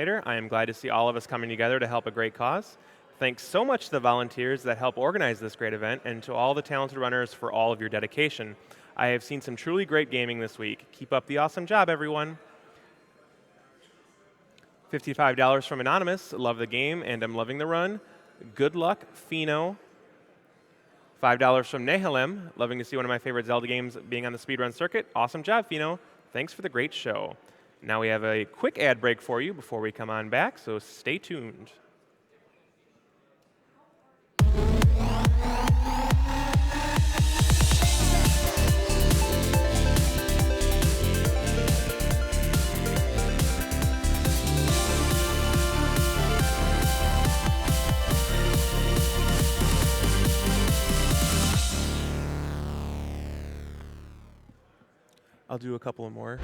later. I am glad to see all of us coming together to help a great cause. Thanks so much to the volunteers that help organize this great event and to all the talented runners for all of your dedication. I have seen some truly great gaming this week. Keep up the awesome job, everyone. $55 from Anonymous. Love the game and I'm loving the run. Good luck, Fino. $5 from Nehalem. Loving to see one of my favorite Zelda games being on the speedrun circuit. Awesome job, Fino. Thanks for the great show. Now we have a quick ad break for you before we come on back, so stay tuned. I'll do a couple more.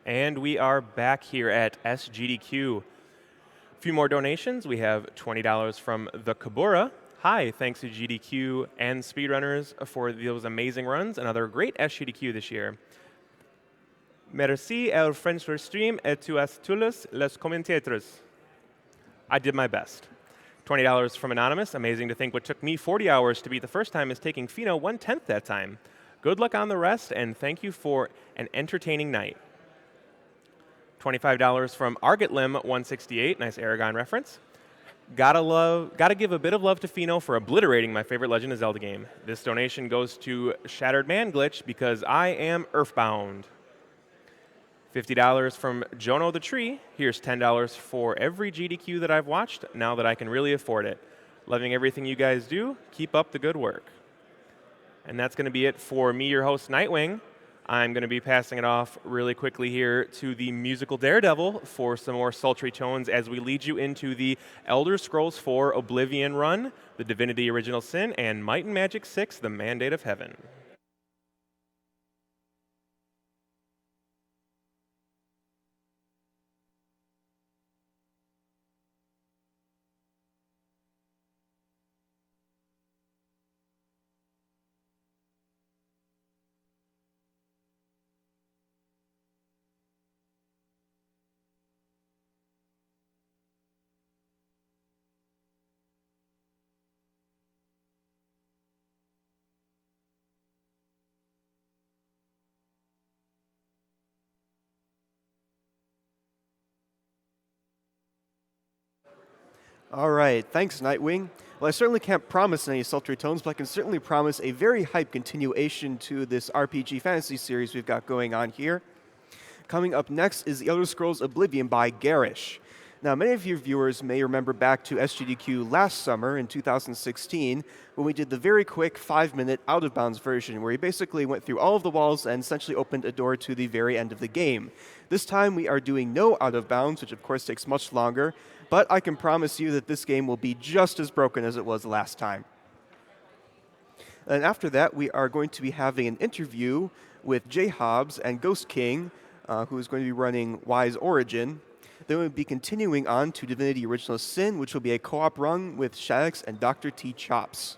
And we are back here at SGDQ. A few more donations. We have $20 from the Kabura. Hi, thanks to GDQ and speedrunners for those amazing runs. Another great SGDQ this year. Merci el French stream et à tous les commentateurs. I did my best. $20 from Anonymous. Amazing to think what took me 40 hours to beat the first time is taking Fino 1/10 that time. Good luck on the rest, and thank you for an entertaining night. $25 from Argotlim 168, nice Aragon reference. Gotta give a bit of love to Fino for obliterating my favorite Legend of Zelda game. This donation goes to Shattered Man Glitch because I am earthbound. $50 from Jono the Tree. Here's $10 for every GDQ that I've watched now that I can really afford it. Loving everything you guys do. Keep up the good work. And that's going to be it for me, your host, Nightwing. I'm going to be passing it off really quickly here to the musical Daredevil for some more sultry tones as we lead you into the Elder Scrolls IV Oblivion run, the Divinity Original Sin, and Might and Magic 6, The Mandate of Heaven. All right, thanks, Nightwing. Well, I certainly can't promise any sultry tones, but I can certainly promise a very hype continuation to this RPG fantasy series we've got going on here. Coming up next is The Elder Scrolls Oblivion by Garish. Now, many of your viewers may remember back to SGDQ last summer in 2016 when we did the very quick 5-minute out-of-bounds version where we basically went through all of the walls and essentially opened a door to the very end of the game. This time we are doing no out-of-bounds, which of course takes much longer, but I can promise you that this game will be just as broken as it was last time. And after that, we are going to be having an interview with Jay Hobbs and Ghost King, who is going to be running Wise Origin. Then we'll be continuing on to Divinity Original Sin, which will be a co-op run with Shaddix and Dr. T. Chops.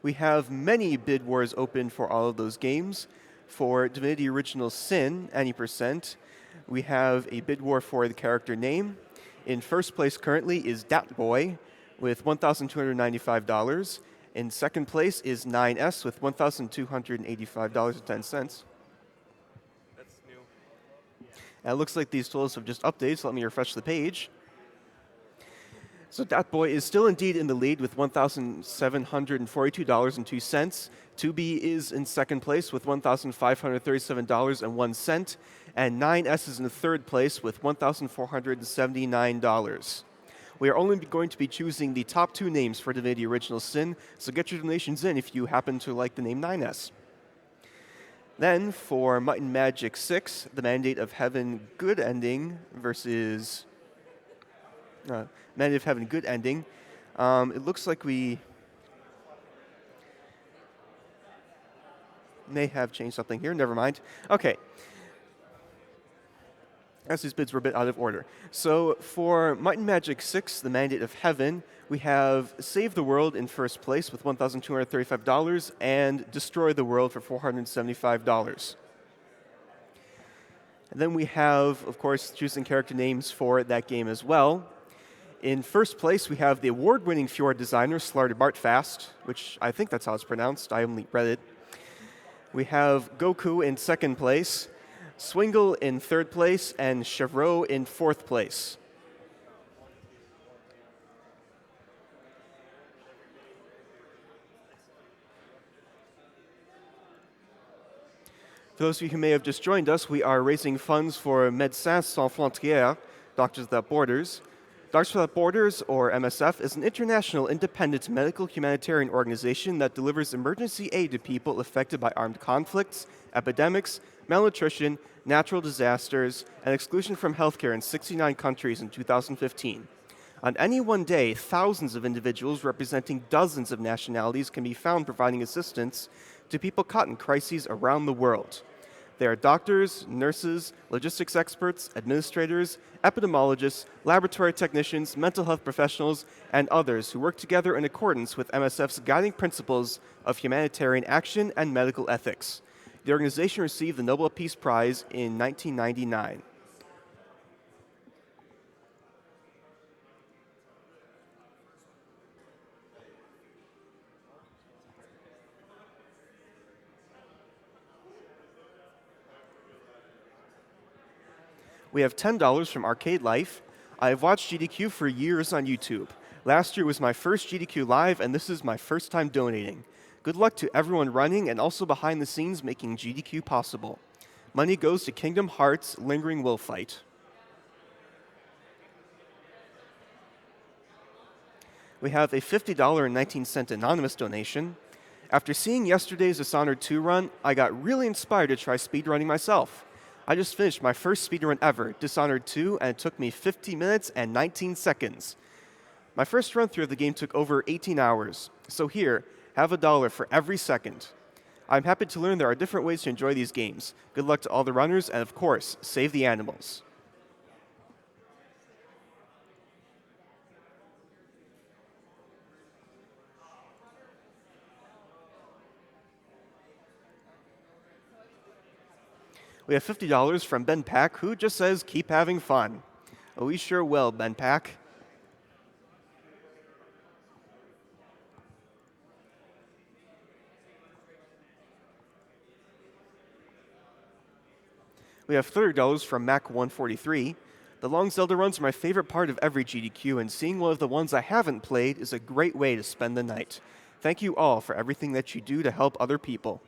We have many bid wars open for all of those games. For Divinity Original Sin, any percent, we have a bid war for the character name. In first place currently is Dat Boy with $1,295. In second place is 9S with $1,285.10. That's new. And it looks like these totals have just updated, so let me refresh the page. So Dat Boy is still indeed in the lead with $1,742.02. 2B is in second place with $1,537.01. And 9S is in third place with $1,479. We are only going to be choosing the top 2 names for Divinity Original Sin, so get your donations in if you happen to like the name 9S. Then for Might and Magic 6, the Mandate of Heaven Good Ending versus Mandate of Heaven Good Ending. It looks like we may have changed something here. Never mind. Okay. As these bids were a bit out of order. So for Might and Magic 6, the Mandate of Heaven, we have Save the World in first place with $1,235 and Destroy the World for $475. And then we have, of course, choosing character names for that game as well. In first place, we have the award-winning Fjord designer, Slarty Bartfast, which I think that's how it's pronounced. I only read it. We have Goku in second place, Swingle in third place, and Chevreau in fourth place. For those of you who may have just joined us, we are raising funds for Médecins Sans Frontières, Doctors Without Borders. Doctors Without Borders, or MSF, is an international independent medical humanitarian organization that delivers emergency aid to people affected by armed conflicts, epidemics, malnutrition, natural disasters, and exclusion from healthcare in 69 countries in 2015. On any one day, thousands of individuals representing dozens of nationalities can be found providing assistance to people caught in crises around the world. They are doctors, nurses, logistics experts, administrators, epidemiologists, laboratory technicians, mental health professionals, and others who work together in accordance with MSF's guiding principles of humanitarian action and medical ethics. The organization received the Nobel Peace Prize in 1999. We have $10 from Arcade Life. I have watched GDQ for years on YouTube. Last year was my first GDQ Live, and this is my first time donating. Good luck to everyone running and also behind the scenes making GDQ possible. Money goes to Kingdom Hearts Lingering Will Fight. We have a $50.19 anonymous donation. After seeing yesterday's Dishonored 2 run, I got really inspired to try speedrunning myself. I just finished my first speedrun ever, Dishonored 2, and it took me 50 minutes and 19 seconds. My first run through of the game took over 18 hours. So here, have $1 for every second. I'm happy to learn there are different ways to enjoy these games. Good luck to all the runners, and of course, save the animals. We have $50 from Ben Pack, who just says, keep having fun. Oh, we sure will, Ben Pack. We have $30 from Mac143. The long Zelda runs are my favorite part of every GDQ, and seeing one of the ones I haven't played is a great way to spend the night. Thank you all for everything that you do to help other people.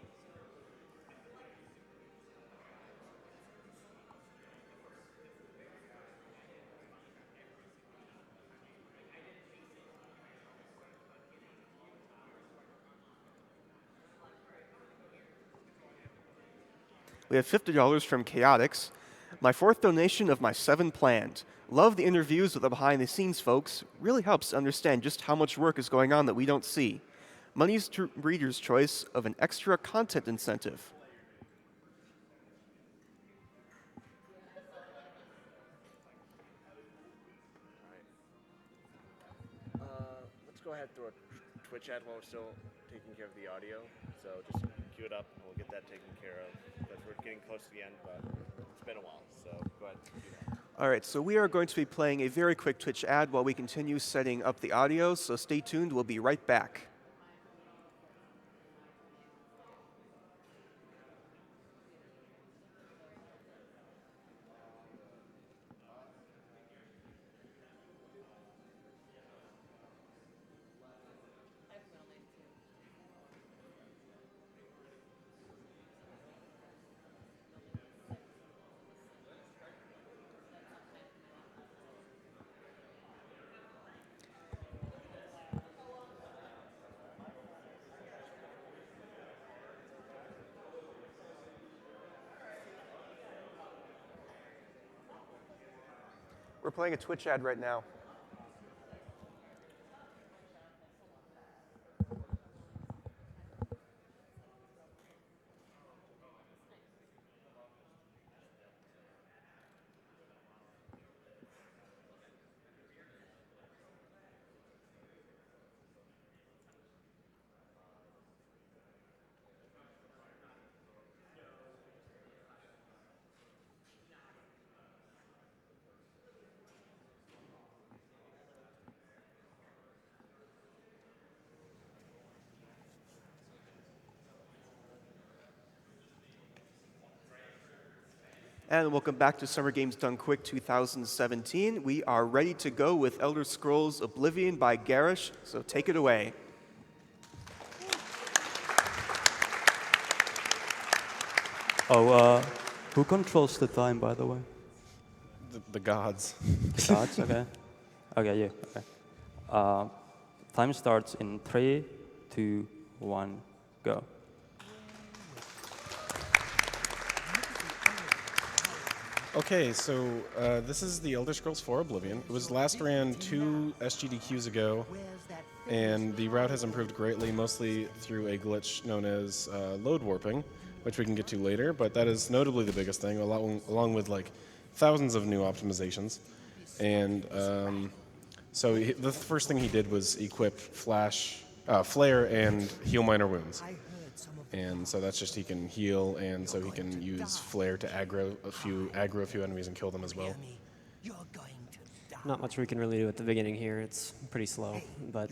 We have $50 from Chaotix. My fourth donation of my 7 planned. Love the interviews with the behind-the-scenes folks. Really helps to understand just how much work is going on that we don't see. Money's to reader's choice of an extra content incentive. Let's go ahead and throw a Twitch ad while we're still taking care of the audio. So just cue it up and we'll get that taken care of. Because we're getting close to the end, but it's been a while. So go ahead and do that. All right, so we are going to be playing a very quick Twitch ad while we continue setting up the audio. So stay tuned. We'll be right back. We're playing a Twitch ad right now. And welcome back to Summer Games Done Quick 2017. We are ready to go with Elder Scrolls Oblivion by Garish, so take it away. Oh, who controls the time, by the way? The gods. The gods? Okay. Okay, you. Okay. Time starts in 3, 2, 1, go. Okay, so this is the Elder Scrolls 4 Oblivion. It was last ran 2 SGDQs ago, and the route has improved greatly, mostly through a glitch known as load warping, which we can get to later, but that is notably the biggest thing, along with like thousands of new optimizations. And so the first thing he did was equip Flare and Heal Minor Wounds. And so that's just he can heal, and so he can use Flare to aggro a few enemies and kill them as well. Not much we can really do at the beginning here. It's pretty slow, but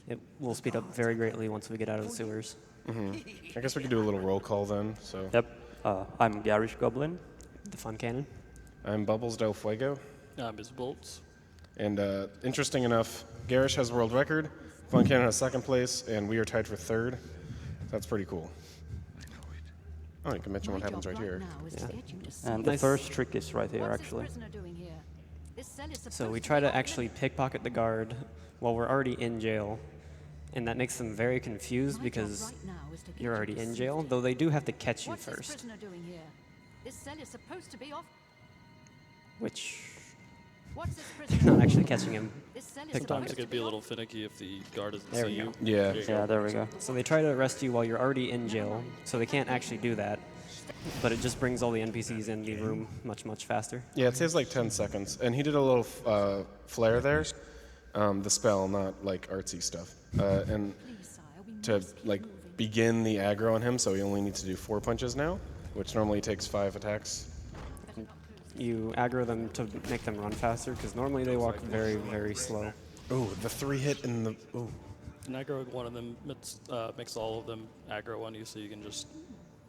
it will speed up very greatly once we get out of the sewers. I guess we could do a little roll call then. So Yep. I'm Garish Goblin. The fun cannon. I'm Bubbles Del Fuego. I'm his bolts. And interesting enough, Garish has world record, Fun Cannon has second place, and we are tied for third. That's pretty cool. Oh, you can mention what happens right here. And the first trick is right here, actually. So we try to actually pickpocket the guard while we're already in jail, and that makes them very confused because you're already in jail, though they do have to catch you first. Which, you're not actually catching him. Sometimes it could be a little finicky if the guard doesn't There see we you. go. Yeah. Yeah, there we go. So they try to arrest you while you're already in jail, so they can't actually do that. But it just brings all the NPCs in the room much, much faster. Yeah, it saves like 10 seconds. And he did a little flare there. The spell, not like artsy stuff. And to like begin the aggro on him, so he only needs to do 4 punches now, which normally takes 5 attacks. You aggro them to make them run faster, because normally they walk very, very slow. Oh, the 3 hit in the... Oh. And aggro one of them makes all of them aggro on you, so you can just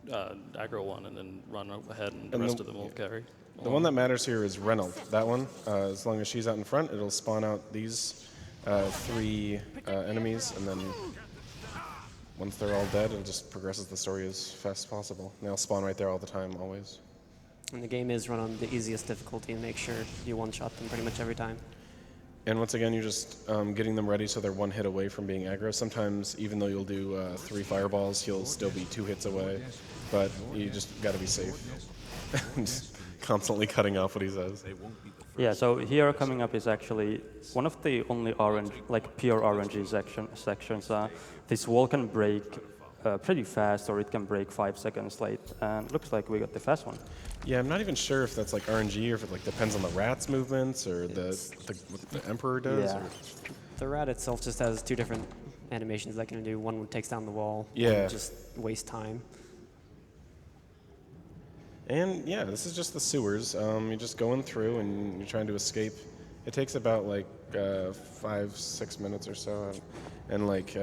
aggro one and then run ahead, and the rest of them will carry. The one that matters here is Reynold. That one, as long as she's out in front, it'll spawn out these 3 enemies, and then once they're all dead, it just progresses the story as fast as possible. And they'll spawn right there all the time, always. And the game is run on the easiest difficulty and make sure you one-shot them pretty much every time. And once again, you're just getting them ready so they're 1 hit away from being aggro. Sometimes, even though you'll do 3 fireballs, he'll still be 2 hits away. But you just got to be safe. Just constantly cutting off what he says. Yeah, so here coming up is actually one of the only orange, like pure RNG sections. This wall can break pretty fast, or it can break 5 seconds late. And looks like we got the fast one. Yeah, I'm not even sure if that's like RNG or if it like depends on the rat's movements or what the Emperor does. Yeah. Or... The rat itself just has 2 different animations that can do. One takes down the wall, Yeah. one just waste time. And yeah, this is just the sewers. You're just going through and you're trying to escape. It takes about like 5-6 minutes or so, and like,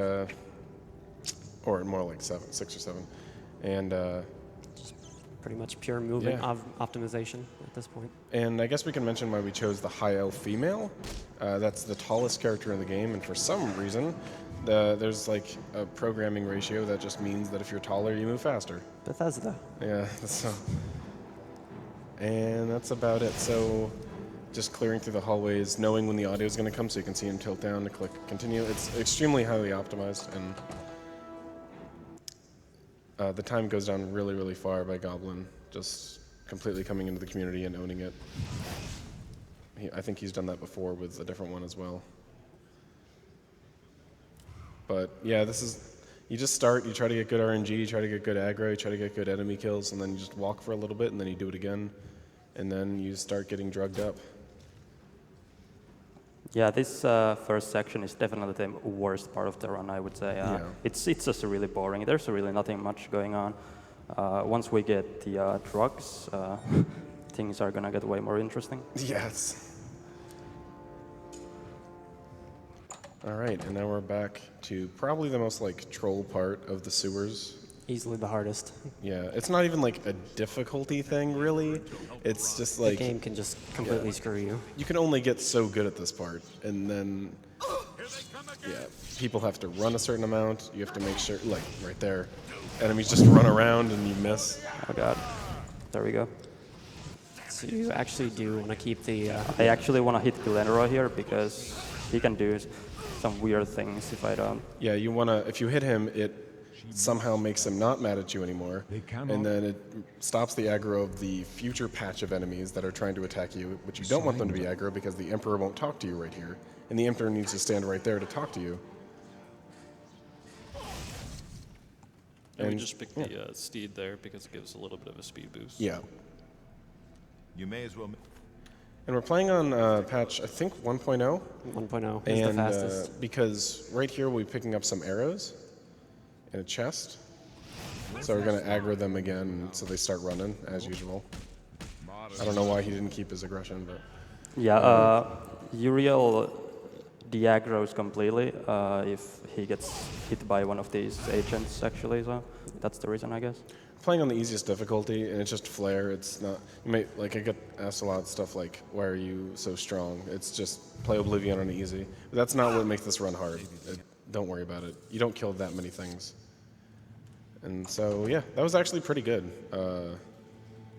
or more like 6 or 7, and. Pretty much pure movement optimization at this point. And I guess we can mention why we chose the high elf female. That's the tallest character in the game, and for some reason, there's like a programming ratio that just means that if you're taller, you move faster. Bethesda. Yeah, so. And that's about it. So just clearing through the hallways, knowing when the audio is going to come so you can see him tilt down to click continue. It's extremely highly optimized, and the time goes down really, really far by Goblin, just completely coming into the community and owning it. I think he's done that before with a different one as well. But yeah, this is, you just start, you try to get good RNG, you try to get good aggro, you try to get good enemy kills, and then you just walk for a little bit, and then you do it again, and then you start getting drugged up. Yeah, this first section is definitely the worst part of the run, I would say. Yeah. It's just really boring. There's really nothing much going on. Once we get the drugs, things are gonna get way more interesting. Yes. All right, and now we're back to probably the most like troll part of the sewers. Easily the hardest. Yeah, it's not even like a difficulty thing, really. It's just The like game can just completely screw you. you can only get so good at this part, and then yeah, people have to run a certain amount. You have to make sure, like right there, enemies just run around and you miss. Oh god, there we go. So you actually do want to keep the... I actually want to hit Glenroy here because he can do some weird things if I don't. Yeah, you wanna, if you hit him, it somehow makes him not mad at you anymore, and then it stops the aggro of the future patch of enemies that are trying to attack you, which you don't want them to be aggro because the Emperor won't talk to you right here, and the Emperor needs to stand right there to talk to you. And we just picked the Steed there because it gives a little bit of a speed boost. Yeah. You may as well. And we're playing on patch, I think, 1.0. 1.0 is the fastest. Because right here we'll be picking up some arrows in a chest. So we're going to aggro them again so they start running, as usual. I don't know why he didn't keep his aggression, but... Yeah, Uriel de-aggroes completely if he gets hit by one of these agents, actually, so that's the reason, I guess. Playing on the easiest difficulty, and it's just flare. It's not. You may like. I get asked a lot of stuff like, "Why are you so strong?" It's just play Oblivion on easy. But that's not what makes this run hard. Don't worry about it. You don't kill that many things. And so yeah, that was actually pretty good.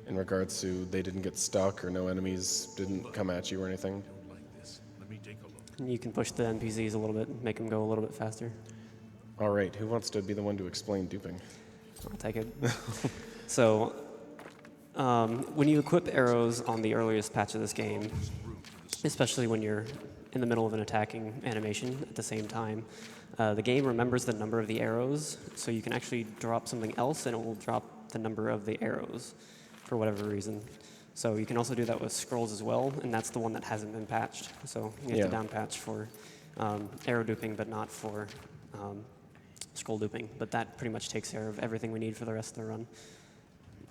In regards to they didn't get stuck or no enemies didn't come at you or anything. And you can push the NPCs a little bit, make them go a little bit faster. All right, who wants to be the one to explain duping? I'll take it. So, when you equip arrows on the earliest patch of this game, especially when you're in the middle of an attacking animation at the same time, the game remembers the number of the arrows, so you can actually drop something else and it will drop the number of the arrows for whatever reason. So you can also do that with scrolls as well, and that's the one that hasn't been patched. So you have to down patch for arrow duping, but not for scroll duping, but that pretty much takes care of everything we need for the rest of the run,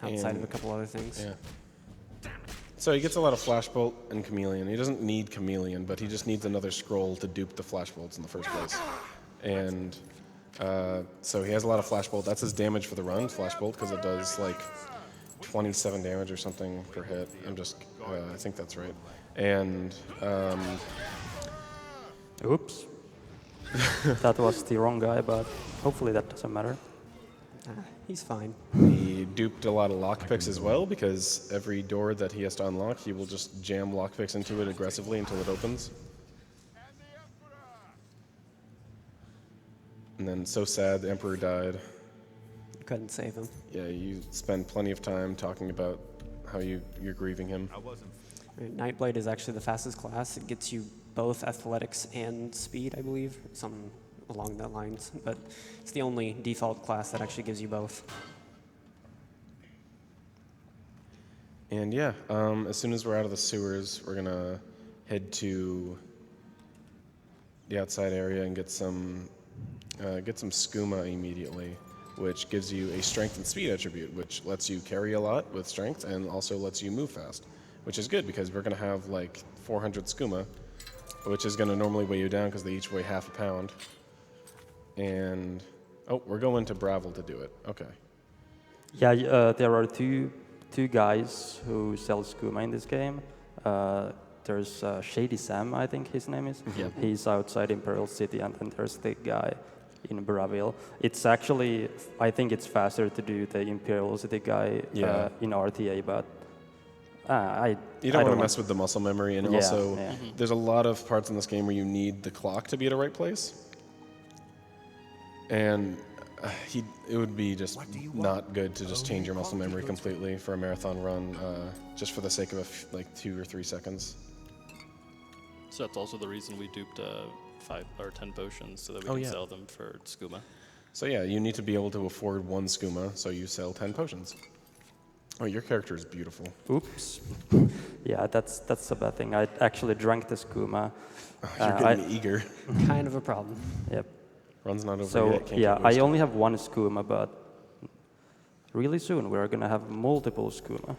outside of a couple other things. Yeah. So he gets a lot of Flashbolt and Chameleon. He doesn't need Chameleon, but he just needs another scroll to dupe the Flashbolts in the first place. And so he has a lot of Flashbolt. That's his damage for the run, Flashbolt, because it does like 27 damage or something per hit. I think that's right. And Oops. That was the wrong guy, but hopefully that doesn't matter. He's fine. he duped a lot of lockpicks as well, because every door that he has to unlock, he will just jam lockpicks into it aggressively until it opens. And then, so sad, the Emperor died. Couldn't save him. Yeah, you spend plenty of time talking about how you're grieving him. Nightblade is actually the fastest class. It gets you both athletics and speed, I believe, something along that lines. But it's the only default class that actually gives you both. And yeah, as soon as we're out of the sewers, we're gonna head to the outside area and get some skooma immediately, which gives you a strength and speed attribute, which lets you carry a lot with strength and also lets you move fast, which is good because we're gonna have like 400 skooma, which is gonna normally weigh you down because they each weigh half a pound. And oh, we're going to Bravel to do it. Okay. Yeah, there are two guys who sell skooma in this game. There's Shady Sam, I think his name is. Yep. He's outside Imperial City, and then there's the guy in Bravil. It's actually, I think it's faster to do the Imperial City guy in RTA, but you don't want to mess with the muscle memory, and also yeah. there's a lot of parts in this game where you need the clock to be at the right place. And it would be just not good to just change your muscle memory completely for a marathon run, just for the sake of like 2 or 3 seconds. So that's also the reason we duped 5 or 10 potions so that we Oh, can yeah. sell them for Scuba. So yeah, you need to be able to afford 1 skooma, so you sell 10 potions. Oh, your character is beautiful. Oops. Yeah, that's a bad thing. I actually drank the skooma. You're getting eager. Kind of a problem. Yep. Run's not over So yet. Can't yeah, get I wasted. only have 1 skooma, but really soon we're gonna have multiple skooma.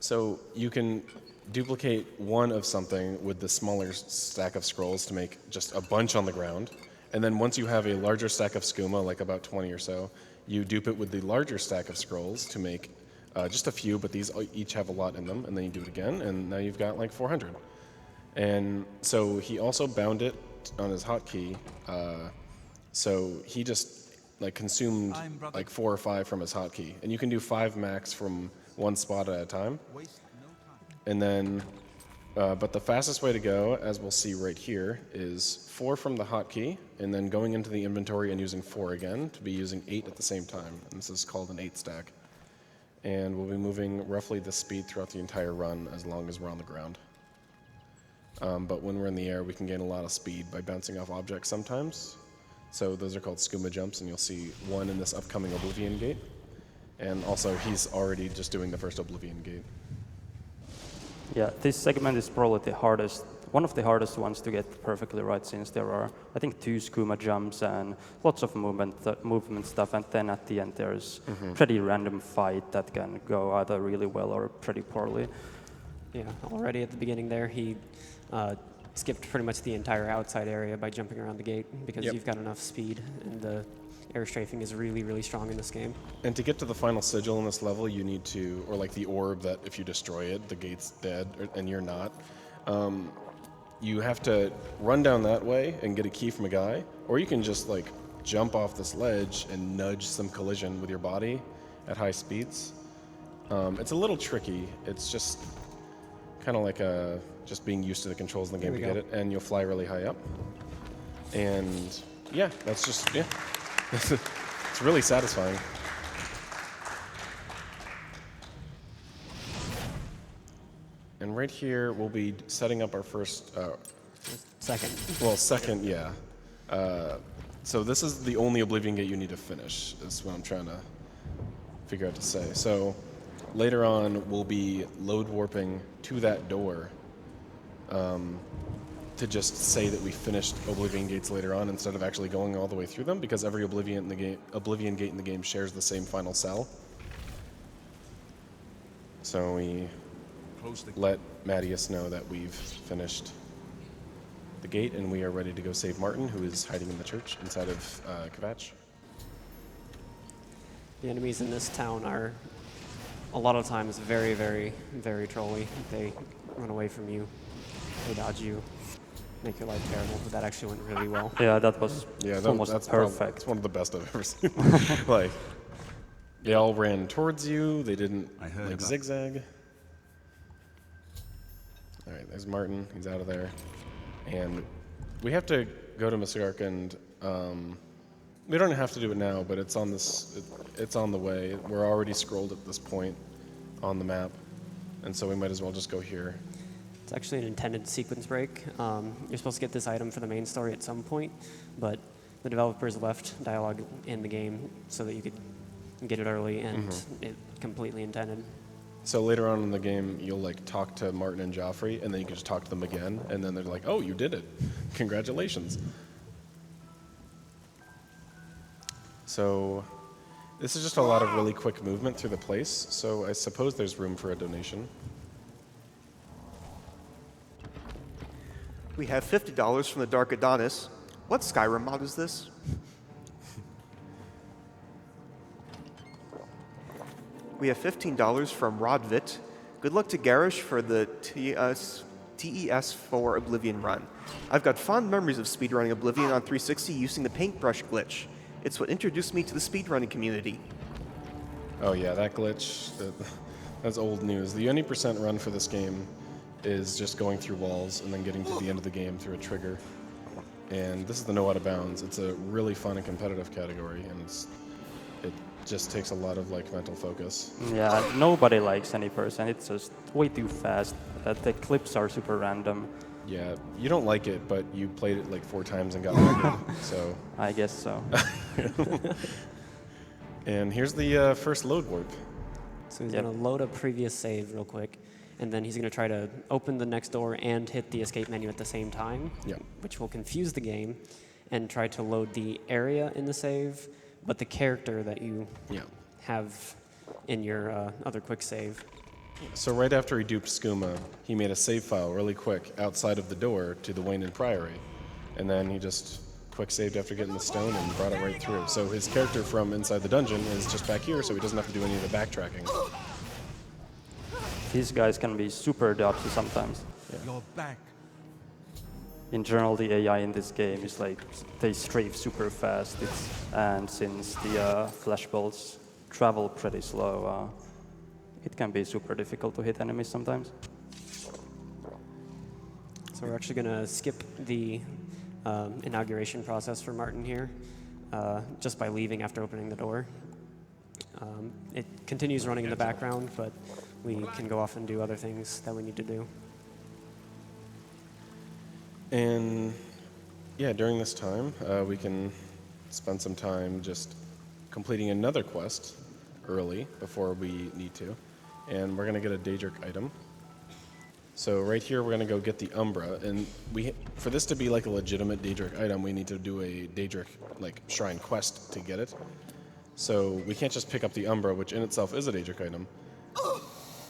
So you can duplicate 1 of something with the smaller stack of scrolls to make just a bunch on the ground. And then once you have a larger stack of skooma, like about 20 or so, you dupe it with the larger stack of scrolls to make just a few, but these each have a lot in them. And then you do it again, and now you've got like 400. And so he also bound it on his hotkey. So he just like consumed like 4 or 5 from his hotkey. And you can do 5 max from 1 spot at a time. And then, but the fastest way to go, as we'll see right here, is 4 from the hotkey, and then going into the inventory and using 4 again to be using 8 at the same time. And this is called an 8 stack. And we'll be moving roughly this speed throughout the entire run as long as we're on the ground. But when we're in the air, we can gain a lot of speed by bouncing off objects sometimes. So those are called Scuba Jumps, and you'll see 1 in this upcoming Oblivion gate. And also, he's already just doing the first Oblivion gate. Yeah, this segment is probably the hardest, one of the hardest ones to get perfectly right, since there are, I think, 2 Scuba Jumps and lots of movement stuff, and then at the end there's pretty random fight that can go either really well or pretty poorly. Yeah, already at the beginning there, he skipped pretty much the entire outside area by jumping around the gate because Yep. you've got enough speed, and the air strafing is really, really strong in this game. And to get to the final sigil in this level, you need to, or like the orb that if you destroy it, the gate's dead, and you're not. You have to run down that way and get a key from a guy, or you can just like jump off this ledge and nudge some collision with your body at high speeds. It's a little tricky. It's just kind of like just being used to the controls in the game to get it, and you'll fly really high up. And yeah, that's just, yeah. It's really satisfying. And right here, we'll be setting up our first, second, yeah. So this is the only Oblivion gate you need to finish, is what I'm trying to figure out to say. So later on, we'll be load warping to that door to just say that we finished Oblivion gates later on instead of actually going all the way through them, because every Oblivion gate in the game shares the same final cell. So we let Mattias know that we've finished the gate and we are ready to go save Martin, who is hiding in the church inside of Kvatch. The enemies in this town are a lot of times very, very, very trolly. They run away from you, they dodge you, make your life terrible, but that actually went really well. Yeah, that was almost that's perfect. It's one of the best I've ever seen. Like, they all ran towards you. They didn't like zigzag. All right, there's Martin. He's out of there, and we have to go to Masgark, and we don't have to do it now, but it's on this. It's on the way. We're already scrolled at this point on the map, and so we might as well just go here. It's actually an intended sequence break. You're supposed to get this item for the main story at some point, but the developers left dialogue in the game so that you could get it early, and it completely intended. So later on in the game, you'll like talk to Martin and Joffrey, and then you can just talk to them again, and then they're like, "Oh, you did it! Congratulations!" So this is just a lot of really quick movement through the place. So I suppose there's room for a donation. We have $50 from the Dark Adonis. What Skyrim mod is this? We have $15 from Rodvit. Good luck to Garish for the TES for Oblivion run. I've got fond memories of speedrunning Oblivion on 360 using the paintbrush glitch. It's what introduced me to the speedrunning community. Oh yeah, that glitch, that's old news. The 90% run for this game is just going through walls and then getting to the end of the game through a trigger. And this is the no out of bounds. It's a really fun and competitive category, and it just takes a lot of like mental focus. Yeah, nobody likes any person. It's just way too fast. The clips are super random. Yeah, you don't like it, but you played it like 4 times and got murdered, so. I guess so. And here's the first load warp. So he's going to load a previous save real quick, and then he's going to try to open the next door and hit the escape menu at the same time, which will confuse the game, and try to load the area in the save, but the character that you have in your other quick save. So right after he duped Skooma, he made a save file really quick outside of the door to the Wayne and Priory, and then he just quick saved after getting the stone and brought it right through. So his character from inside the dungeon is just back here, so he doesn't have to do any of the backtracking. These guys can be super dodgy sometimes. You're back. In general, the AI in this game is like, they strafe super fast, and since the flash bolts travel pretty slow, it can be super difficult to hit enemies sometimes. So we're actually going to skip the inauguration process for Martin here, just by leaving after opening the door. It continues running in the background, but we can go off and do other things that we need to do. And yeah, during this time, we can spend some time just completing another quest early before we need to. And we're going to get a Daedric item. So right here, we're going to go get the Umbra. And for this to be like a legitimate Daedric item, we need to do a Daedric like shrine quest to get it. So we can't just pick up the Umbra, which in itself is a Daedric item.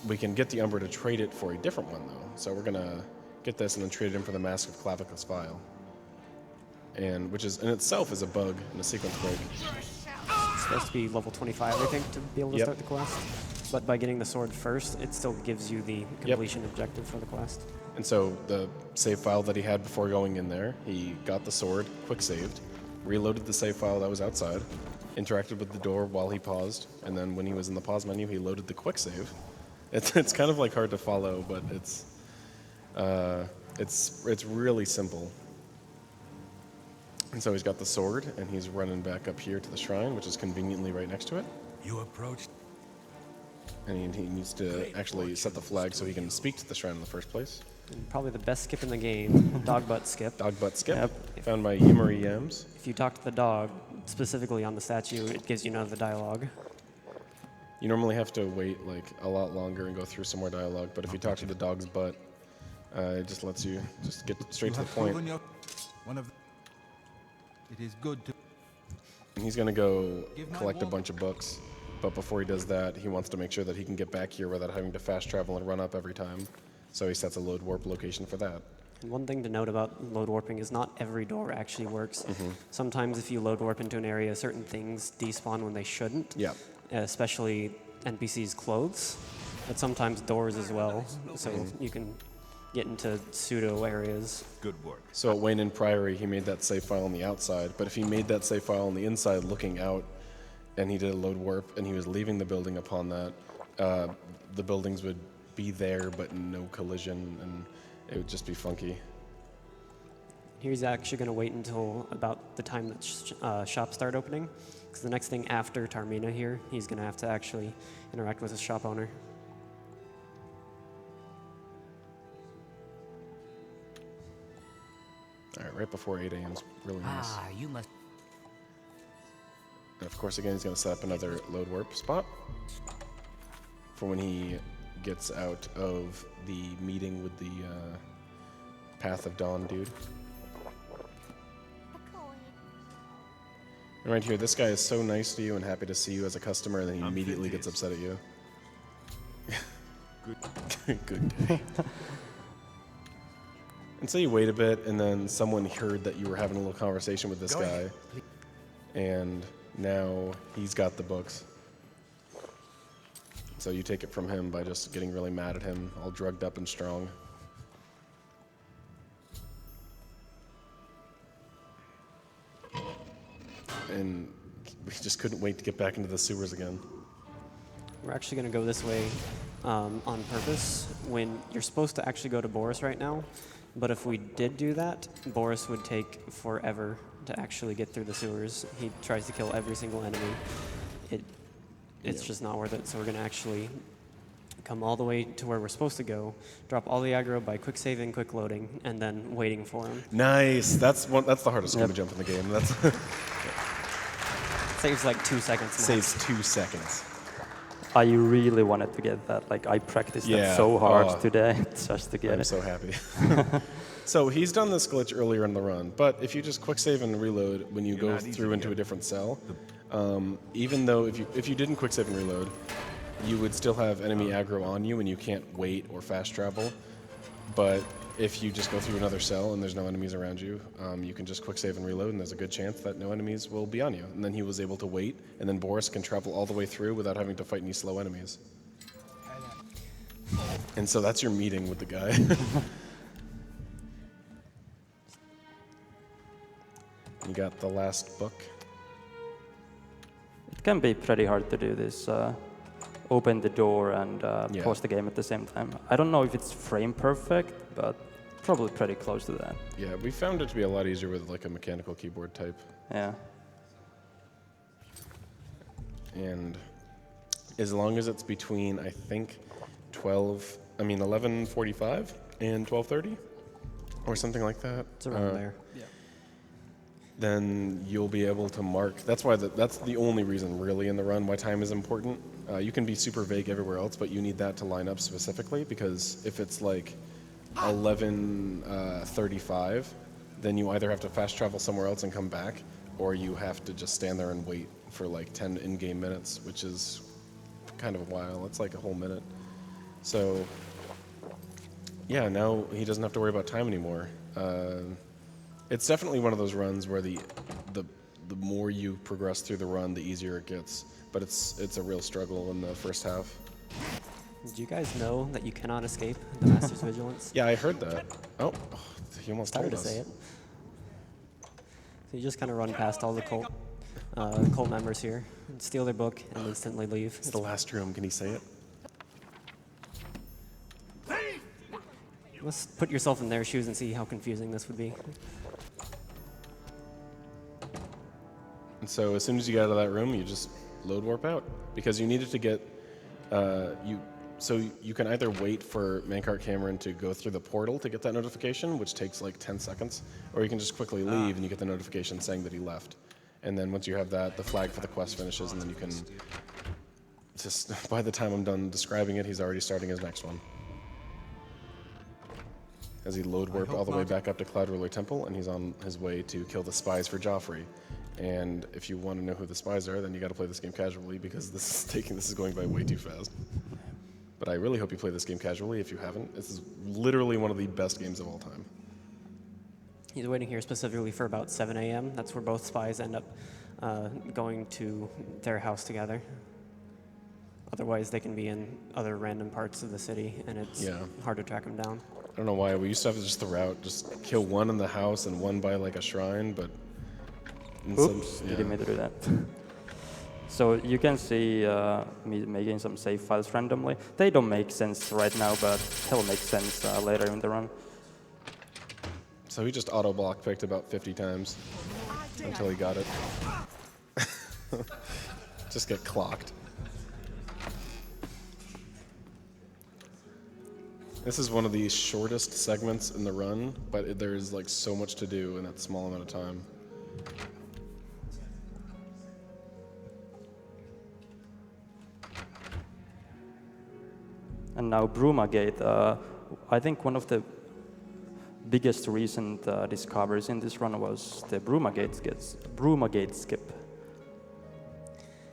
We can get the Umbra to trade it for a different one, though. So we're going to get this and then trade it in for the Mask of Clavicus Vile. And which is in itself is a bug and a sequence break. It's supposed to be level 25, I think, to be able to start the quest. But by getting the sword first, it still gives you the completion objective for the quest. And so the save file that he had before going in there, he got the sword, quick saved, reloaded the save file that was outside, interacted with the door while he paused, and then when he was in the pause menu, he loaded the quick save. It's kind of like hard to follow, but it's really simple. And so he's got the sword, and he's running back up here to the shrine, which is conveniently right next to it. You approached. And he needs to actually set the flag so he can speak to the shrine in the first place. And probably the best skip in the game, dog butt skip. Dog butt skip, found by Yimmery Yams. If you talk to the dog, specifically on the statue, it gives you none of the dialogue. You normally have to wait like a lot longer and go through some more dialogue, but if you talk to the dog's butt, it just lets you just get straight to the point. It is good to. And he's gonna go collect a bunch of books, but before he does that, he wants to make sure that he can get back here without having to fast travel and run up every time. So he sets a load warp location for that. And one thing to note about load warping is not every door actually works. Sometimes if you load warp into an area, certain things despawn when they shouldn't. Yeah. Especially NPCs' clothes, but sometimes doors as well. So you can get into pseudo areas. Good work. So at Wayne and Priory, he made that save file on the outside, but if he made that save file on the inside looking out, and he did a load warp, and he was leaving the building upon that, the buildings would be there, but no collision, and it would just be funky. Here's actually going to wait until about the time that shops start opening, because the next thing after Tarmina here, he's going to have to actually interact with his shop owner. All right, right before 8 a.m. is really nice. Ah, you must. And of course, again, he's going to set up another load warp spot for when he gets out of the meeting with the Path of Dawn dude. And right here, this guy is so nice to you and happy to see you as a customer, and then he immediately gets upset at you. Good day. And so you wait a bit, and then someone heard that you were having a little conversation with this guy, and now he's got the books. So you take it from him by just getting really mad at him, all drugged up and strong. And we just couldn't wait to get back into the sewers again. We're actually going to go this way on purpose when you're supposed to actually go to Boris right now. But if we did do that, Boris would take forever to actually get through the sewers. He tries to kill every single enemy. It's just not worth it. So we're going to actually come all the way to where we're supposed to go, drop all the aggro by quick saving, quick loading, and then waiting for him. Nice. That's the hardest scuba jump in the game. That's Saves like 2 seconds max. saves 2 seconds. I really wanted to get that. Like I practiced that so hard today just to get I'm it. so happy. So he's done this glitch earlier in the run, but if you just quick save and reload when you go through into a different cell, even though if you didn't quick save and reload, you would still have enemy aggro on you and you can't wait or fast travel. But if you just go through another cell and there's no enemies around you, you can just quick save and reload and there's a good chance that no enemies will be on you. And then he was able to wait, and then Boris can travel all the way through without having to fight any slow enemies. And so that's your meeting with the guy. You got the last book. It can be pretty hard to do this. Open the door and pause the game at the same time. I don't know if it's frame perfect, but probably pretty close to that. Yeah, we found it to be a lot easier with like a mechanical keyboard type. Yeah. And as long as it's between, I think, 11:45 and 12:30, or something like that. It's around there. Then you'll be able to mark. That's why that's the only reason really in the run why time is important. You can be super vague everywhere else, but you need that to line up specifically, because if it's like 11:35, then you either have to fast travel somewhere else and come back, or you have to just stand there and wait for like 10 in-game minutes, which is kind of a while. It's like a whole minute. So yeah, now he doesn't have to worry about time anymore. It's definitely one of those runs where the more you progress through the run, the easier it gets. But it's a real struggle in the first half. Did you guys know that you cannot escape the Master's Vigilance? Yeah, I heard that. Oh, he almost Tired told to us. say it. So you just kind of run past all the cult members here, and steal their book, and instantly leave. It's the last room. Can he say it? Let's put yourself in their shoes and see how confusing this would be. And so as soon as you get out of that room, you just load warp out, because you needed to get So you can either wait for Mancart Cameron to go through the portal to get that notification, which takes like 10 seconds, or you can just quickly leave and you get the notification saying that he left. And then once you have that, the flag for the quest finishes, and then you can just, by the time I'm done describing it, he's already starting his next one. As he load warp all the way back up to Cloud Ruler Temple, and he's on his way to kill the spies for Joffrey. And if you want to know who the spies are, then you got to play this game casually, because this is going by way too fast. But I really hope you play this game casually if you haven't. This is literally one of the best games of all time. He's waiting here specifically for about 7 a.m. That's where both spies end up going to their house together. Otherwise, they can be in other random parts of the city, and it's hard to track them down. I don't know why. We used to have just the route, just kill one in the house and one by like a shrine, but... Oops, didn't mean to do that. So you can see me making some save files randomly. They don't make sense right now, but they'll make sense later in the run. So he just auto-block picked about 50 times until he got it. Just get clocked. This is one of the shortest segments in the run, but there's like so much to do in that small amount of time. And now Brumagate, I think one of the biggest recent discoveries in this run was the Brumagate skip.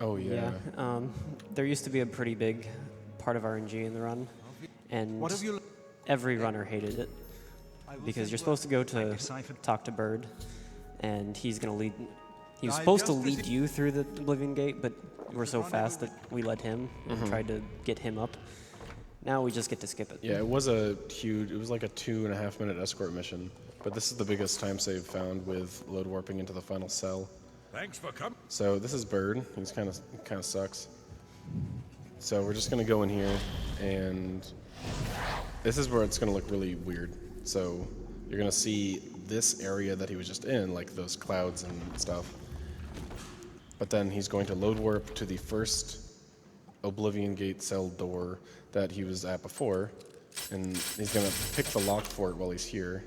Oh yeah. There used to be a pretty big part of RNG in the run, and every runner hated it, because you're supposed to go to talk to Bird, and he's going to lead. He was supposed to lead you through the Oblivion Gate, but we're so fast that we let him and tried to get him up. Now we just get to skip it. Yeah, it was like a 2.5 minute escort mission, but this is the biggest time save found with load warping into the final cell. Thanks for coming. So this is Bird. He's kind of sucks. So we're just gonna go in here, and this is where it's gonna look really weird. So you're gonna see this area that he was just in, like those clouds and stuff. But then he's going to load warp to the first Oblivion Gate cell door that he was at before, and he's gonna pick the lock for it while he's here.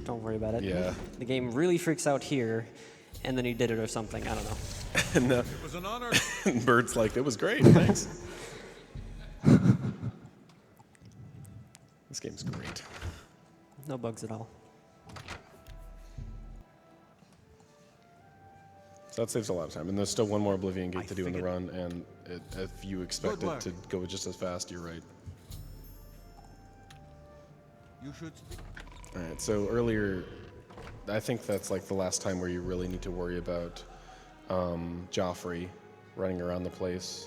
Don't worry about it. Yeah. The game really freaks out here, and then he did it or something. I don't know. And It was an honor. Bird's like, it was great, thanks. This game's great. No bugs at all. So that saves a lot of time. And there's still one more Oblivion gate to do in the run, and if you expect Good it work. to go just as fast, you're right. You should speak. All right, so earlier, I think that's like the last time where you really need to worry about Joffrey running around the place.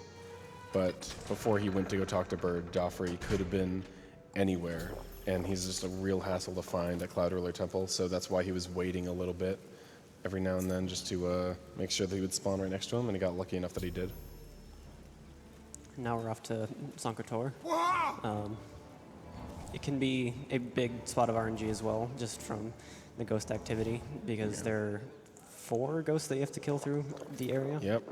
But before he went to go talk to Bird, Joffrey could have been anywhere, and he's just a real hassle to find at Cloud Ruler Temple, so that's why he was waiting a little bit every now and then just to make sure that he would spawn right next to him, and he got lucky enough that he did. Now we're off to Sankator. It can be a big spot of RNG as well, just from the ghost activity, because there are 4 ghosts that you have to kill through the area. Yep.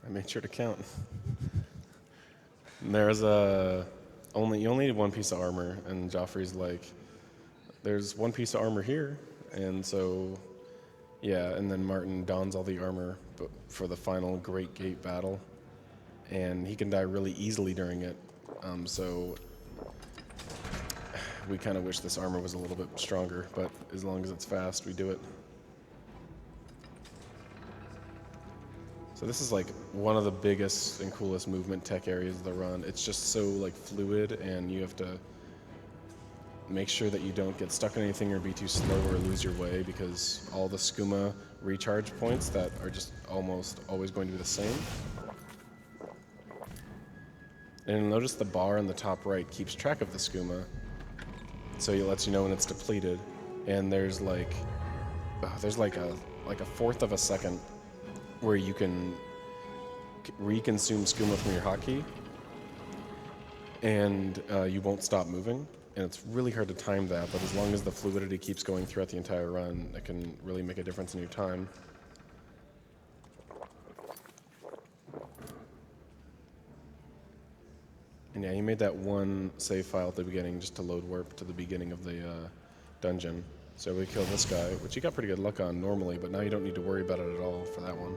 I made sure to count. And there's you only need 1 piece of armor, and Joffrey's like, there's 1 piece of armor here, and so, yeah, and then Martin dons all the armor for the final Great Gate battle, and he can die really easily during it, so we kind of wish this armor was a little bit stronger, but as long as it's fast, we do it. So this is like one of the biggest and coolest movement tech areas of the run. It's just so like fluid, and you have to make sure that you don't get stuck in anything or be too slow or lose your way, because all the skooma recharge points that are just almost always going to be the same. And notice the bar in the top right keeps track of the skooma, so it lets you know when it's depleted. And there's like a fourth of a second where you can reconsume skooma from your hotkey, and you won't stop moving. And it's really hard to time that, but as long as the fluidity keeps going throughout the entire run, it can really make a difference in your time. And yeah, you made that one save file at the beginning just to load warp to the beginning of the dungeon. So we killed this guy, which you got pretty good luck on normally, but now you don't need to worry about it at all for that one.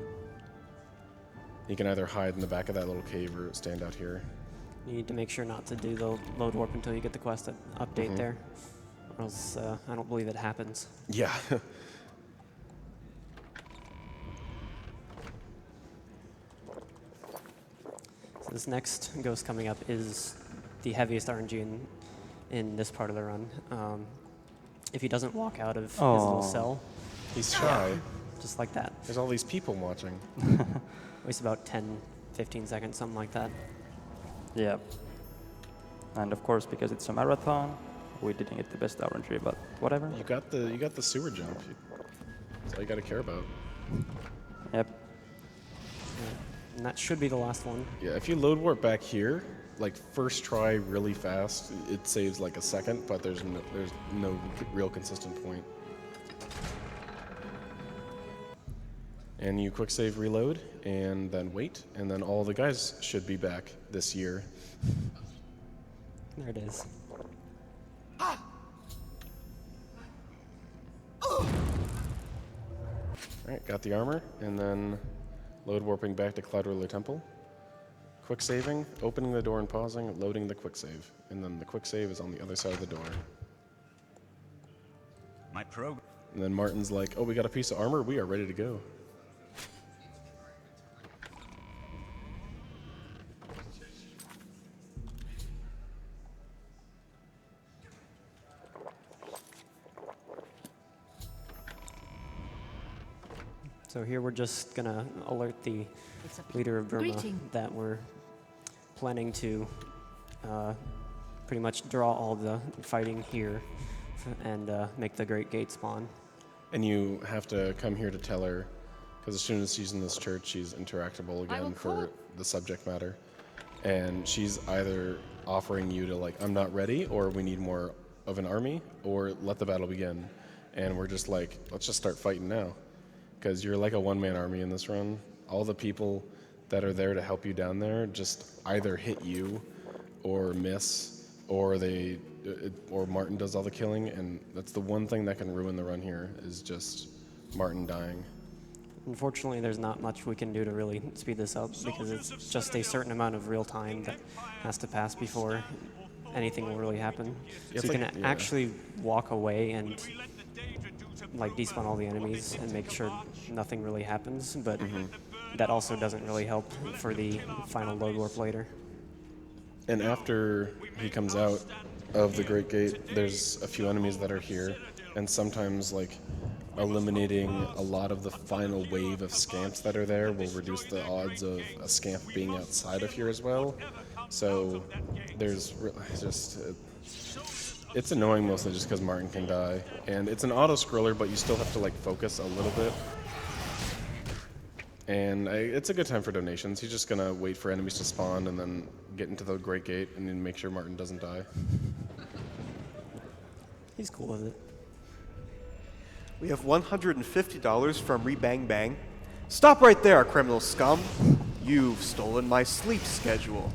You can either hide in the back of that little cave or stand out here. You need to make sure not to do the load warp until you get the quest update there, or else I don't believe it happens. Yeah. So this next ghost coming up is the heaviest RNG in this part of the run. If he doesn't walk out of his little cell, He's shy. just like that, There's all these people watching. wastes about 10, 15 seconds, something like that. Yeah. And of course, because it's a marathon, we didn't get the best RNG, but whatever. You got the sewer jump. That's all you got to care about. Yep. And that should be the last one. Yeah, if you load warp back here, like first try really fast, it saves like a second, but there's no real consistent point. And you quick save reload, and then wait, and then all the guys should be back this year. There it is. Alright, got the armor, and then load warping back to Cloud Ruler Temple. Quick saving, opening the door and pausing, loading the quick save. And then the quick save is on the other side of the door. My program. And then Martin's like, oh, we got a piece of armor, we are ready to go. So here we're just gonna alert the leader of Burma that we're planning to pretty much draw all the fighting here and make the Great Gate spawn. And you have to come here to tell her, because as soon as she's in this church, she's interactable again for the subject matter. And she's either offering you to like, I'm not ready, or we need more of an army, or let the battle begin. And we're just like, let's just start fighting now. Because you're like a one-man army in this run. All the people that are there to help you down there just either hit you or miss, or or Martin does all the killing, and that's the one thing that can ruin the run here is just Martin dying. Unfortunately, there's not much we can do to really speed this up because it's just a certain amount of real time that has to pass before anything will really happen. Yeah, so you it's can like- actually walk away and like despawn all the enemies and make sure nothing really happens, but that also doesn't really help for the final load warp later. And after he comes out of the Great Gate, there's a few enemies that are here, and sometimes like eliminating a lot of the final wave of scamps that are there will reduce the odds of a scamp being outside of here as well. So there's it's annoying mostly just because Martin can die, and it's an auto scroller, but you still have to like focus a little bit. And it's a good time for donations. He's just gonna wait for enemies to spawn and then get into the Great Gate and then make sure Martin doesn't die. He's cool with it. We have $150 from Rebang Bang. Stop right there, criminal scum. You've stolen my sleep schedule.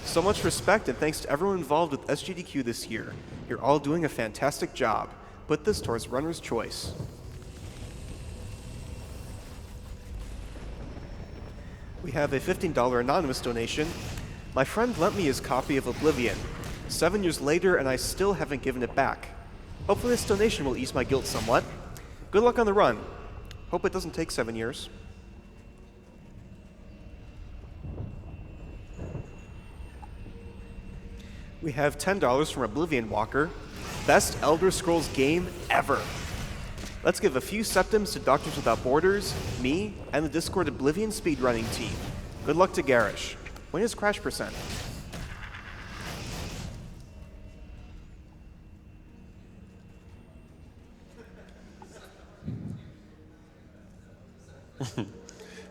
So much respect and thanks to everyone involved with SGDQ this year. You're all doing a fantastic job. Put this towards Runner's Choice. We have a $15 anonymous donation. My friend lent me his copy of Oblivion. 7 years later, and I still haven't given it back. Hopefully this donation will ease my guilt somewhat. Good luck on the run. Hope it doesn't take 7 years. We have $10 from Oblivion Walker. Best Elder Scrolls game ever. Let's give a few septims to Doctors Without Borders, me, and the Discord Oblivion speedrunning team. Good luck to Garish. When is crash percent?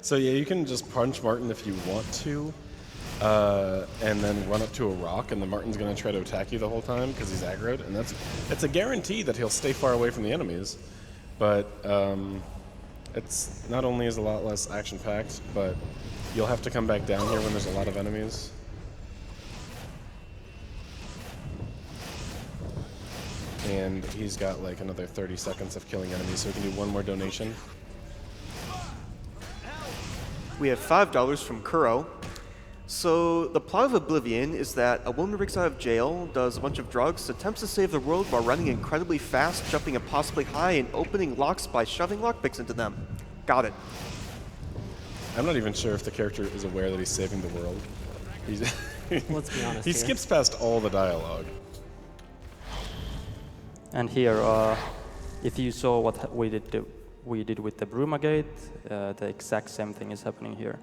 So yeah, you can just punch Martin if you want to, and then run up to a rock, and the Martin's going to try to attack you the whole time because he's aggroed, and it's a guarantee that he'll stay far away from the enemies. But it's not only is a lot less action-packed, but you'll have to come back down here when there's a lot of enemies. And he's got like another 30 seconds of killing enemies, so we can do one more donation. We have $5 from Kuro. So the plot of Oblivion is that a woman breaks out of jail, does a bunch of drugs, attempts to save the world while running incredibly fast, jumping impossibly high, and opening locks by shoving lockpicks into them. Got it. I'm not even sure if the character is aware that he's saving the world. Let's be honest He here. skips past all the dialogue. And here, if you saw what we did with the Brumagate, the exact same thing is happening here.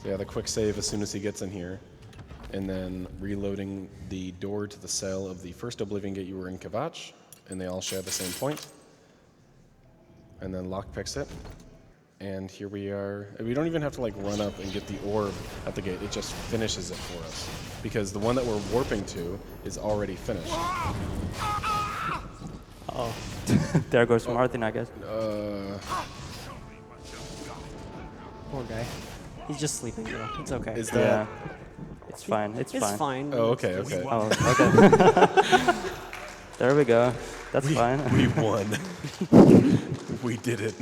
So yeah, the quick save as soon as he gets in here, and then reloading the door to the cell of the first Oblivion Gate you were in Kavach, and they all share the same point. And then lockpicks it. And here we are. We don't even have to like run up and get the orb at the gate. It just finishes it for us. Because the one that we're warping to is already finished. Oh, there goes Martin, I guess. Poor guy. He's just sleeping though. It's okay. Is that... Yeah, it's fine. It's It's fine. fine. Oh, okay, okay. Oh, okay. There we go. That's fine. We won. We did it.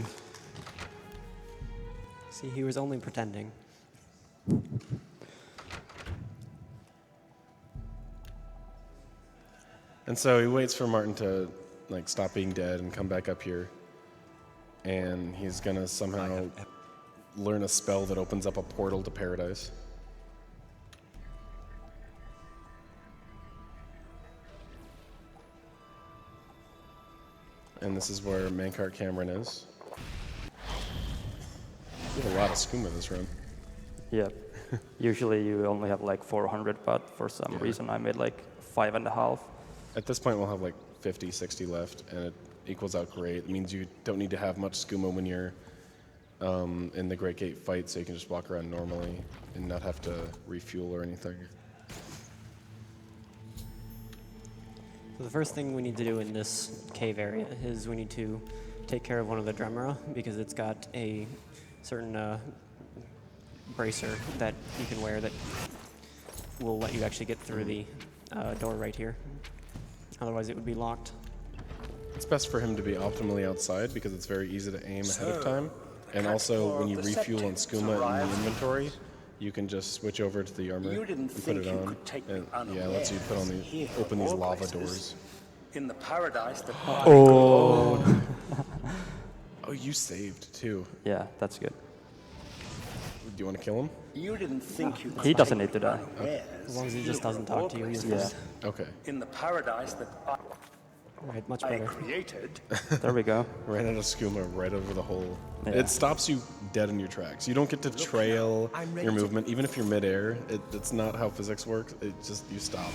See, he was only pretending. And so he waits for Martin to like stop being dead and come back up here. And he's gonna somehow learn a spell that opens up a portal to paradise. And this is where Mankart Cameron is. We have a lot of skooma this run. Yeah. Usually you only have like 400, but for some reason I made like 5.5. At this point, we'll have like 50, 60 left, and it equals out great. It means you don't need to have much skooma when you're in the Great Gate fight, so you can just walk around normally and not have to refuel or anything. So the first thing we need to do in this cave area is we need to take care of one of the Dremora because it's got a certain bracer that you can wear that will let you actually get through the door right here. Otherwise, it would be locked. It's best for him to be optimally outside because it's very easy to aim ahead of time. And also, when you refuel on Skooma in the inventory, you can just switch over to the armor and put it on. And yeah, it lets you open these lava doors. In the paradise that Oh. Oh, you saved too. Yeah, that's good. Do you want to kill him? you didn't think you could He doesn't take need to die. As long as he just doesn't talk to you, you're Yeah. good. Okay. in the paradise that Right, much I better. created. There we go. Ran out of skooma right over the hole. Yeah. It stops you dead in your tracks. You don't get to trail your movement, even if you're midair. It's not how physics works. It just, you stop.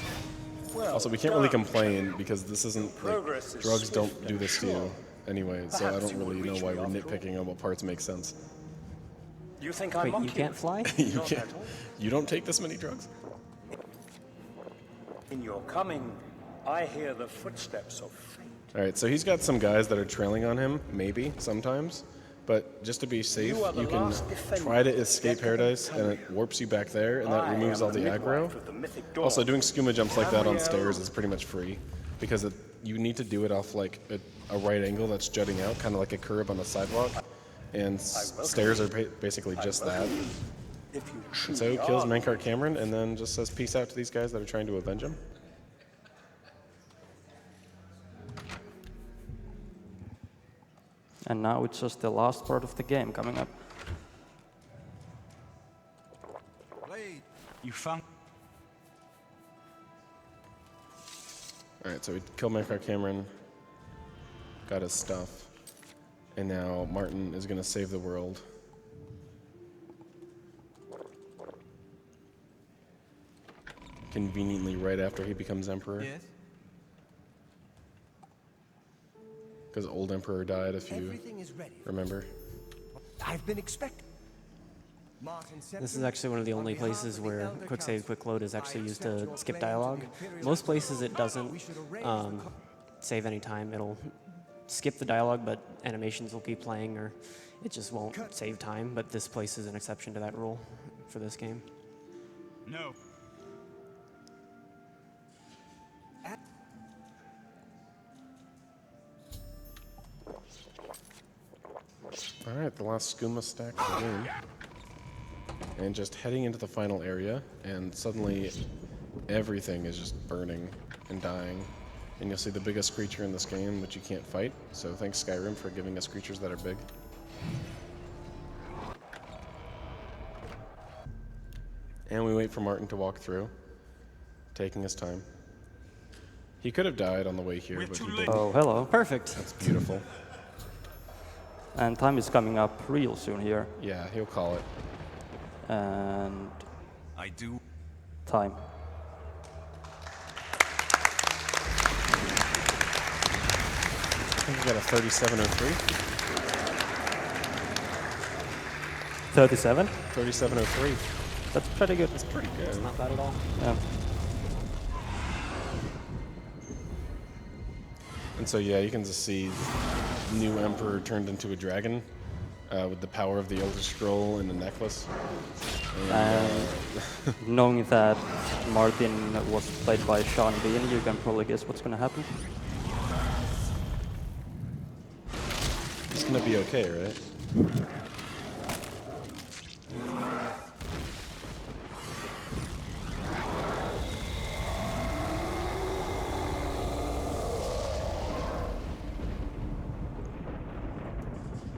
Also, we can't really complain because this isn't, like, Progress is drugs don't swift do and this to you sure. anyway, so I Perhaps don't you will really know reach why me we're after nitpicking on what parts make sense. You think I'm Wait, you monkey? can't fly? You Not can't. at all. You don't take this many drugs? In your coming, I hear the footsteps of fate. Alright, so he's got some guys that are trailing on him, maybe, sometimes. But just to be safe, You are the you can last defender try to escape that Paradise, can and it warps you back there, and that I removes am all the midwife aggro. of the mythic dawn. Also, doing Scuba Jumps like that on Gabriel. stairs is pretty much free, because you need to do it off like a right angle that's jutting out, kind of like a curb on a sidewalk. And stairs are basically just that. If you And truly so he kills are Mankar Cameron, and then just says peace out to these guys that are trying to avenge him. And now it's just the last part of the game coming up. Blade, you found. Alright, so we killed Mankar Cameron, got his stuff, and now Martin is going to save the world. Conveniently right after he becomes emperor. Yes. Because old emperor died, if you Everything is ready. remember. I've been expecting. Martin This is actually one of the only places where quick save, quick load is actually used to skip dialogue. Most places it doesn't save any time. It'll skip the dialogue, but animations will keep playing, or it just won't save time. But this place is an exception to that rule for this game. No. Alright, the last skooma stack of the game. And just heading into the final area, and suddenly everything is just burning and dying. And you'll see the biggest creature in this game, which you can't fight. So thanks Skyrim for giving us creatures that are big. And we wait for Martin to walk through, taking his time. He could have died on the way here, but he didn't. Oh, hello. Perfect. That's beautiful. And time is coming up real soon here. Yeah, he'll call it. And I do. time. I think we got a 3703. 37? 3703. That's pretty good. That's pretty good. Not bad at all. Yeah. And so yeah, you can just see new emperor turned into a dragon with the power of the Elder Scroll and the necklace. And knowing that Martin was played by Sean Bean, you can probably guess what's gonna happen. It's gonna be okay, right?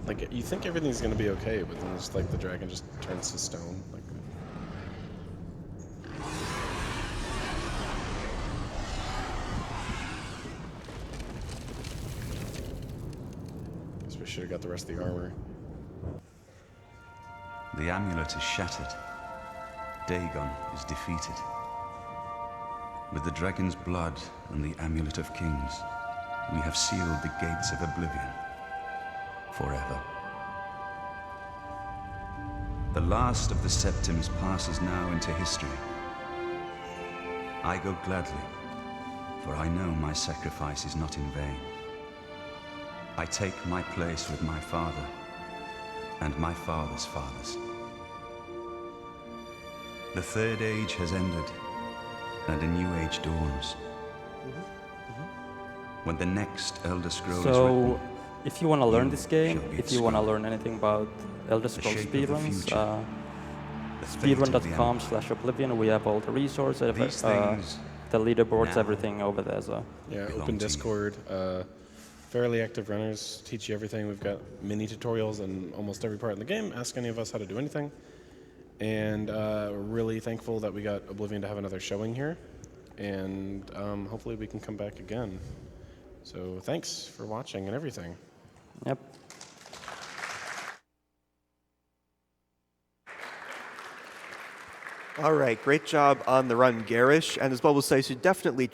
Like, you think everything's gonna be okay, but then it's like the dragon just turns to stone. Like, guess we should have got the rest of the armor. The amulet is shattered. Dagon is defeated. With the dragon's blood and the amulet of kings, we have sealed the gates of Oblivion forever. The last of the Septims passes now into history. I go gladly, for I know my sacrifice is not in vain. I take my place with my father and my father's fathers. The third age has ended, and a new age dawns. When the next Elder Scroll is So, written, if you want to learn you this game, shall be if you want to Scuba. learn anything about Elder The Scrolls shape of the speedruns, future. The fate of the speedrun.com/Oblivion, we have all the resources, These things the leaderboards, now everything over there. So. Yeah, belong open to you. Discord. Fairly active runners teach you everything. We've got mini tutorials in almost every part of the game. Ask any of us how to do anything. And we're really thankful that we got Oblivion to have another showing here. And hopefully we can come back again. So thanks for watching and everything. Yep. All right, great job on the run, Garish. And as Bubble says, you definitely